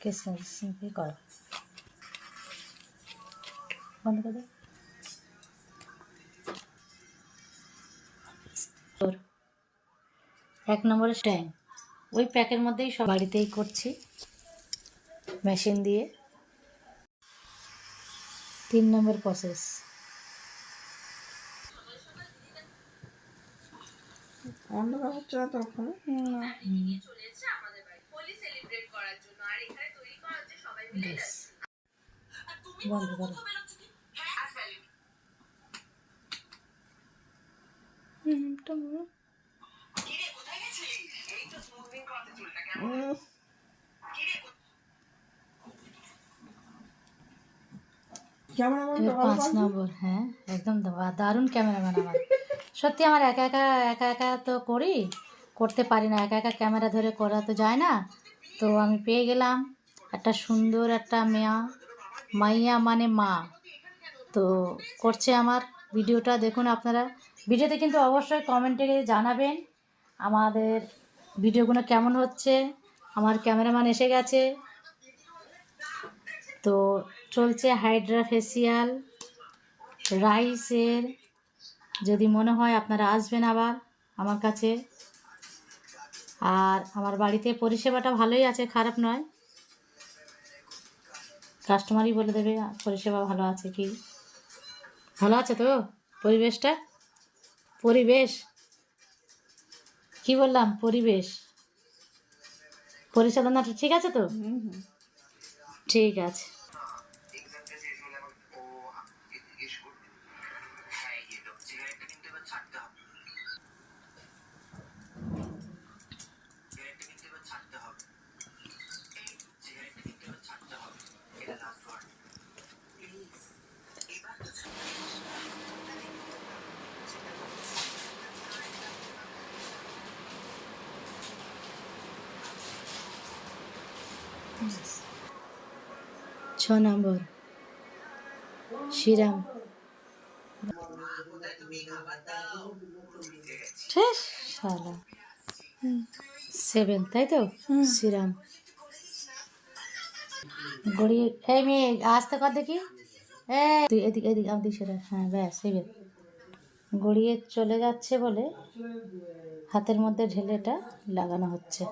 किसमें कर बंद कर दे। और एक नम्बर स्टैंड ওই প্যাকের মধ্যেই সব বাড়িতেই করছি মেশিন দিয়ে। 3 নম্বর প্রসেস। অন্ধকার হচ্ছে না তখন বন্ধ করো। ক্যামেরাম্যান 5 নম্বর। হ্যাঁ একদম দারুণ ক্যামেরাম্যান আমার। সত্যি আমার একা একা তো করি, করতে পারি না, একা ক্যামেরা ধরে করা তো যায় না। তো আমি পেয়ে গেলাম একটা সুন্দর একটা মাইয়া মানে মা, তো করছে আমার। ভিডিওটা দেখুন আপনারা, ভিডিওতে কিন্তু অবশ্যই কমেন্টে জানাবেন আমাদের ভিডিওগুলো কেমন হচ্ছে। আমার ক্যামেরাম্যান এসে গেছে, তো চলছে হাইড্রা ফেসিয়াল রাইসের। যদি মনে হয় আপনারা আসবেন আবার আমার কাছে। আর আমার বাড়িতে পরিষেবাটা ভালোই আছে, খারাপ নয়, কাস্টমারই বলে দেবে পরিষেবা ভালো আছে কি। ভালো আছে তো পরিবেশটা? পরিবেশ কি বললাম, পরিবেশ পরিচালনাটা ঠিক আছে তো? ঠিক আছে। ছ নম্বর শ্রীরাম। শালা 7 তাই তো? শ্রীরাম গড়িয়ে। এই মেয়ে আসতে কর দেখি, তুই এদিকে এদিকে আমাদের সেটা। হ্যাঁ ব্যাস এবার গড়িয়ে চলে যাচ্ছে বলে হাতের মধ্যে ঢেলেটা লাগানো হচ্ছে।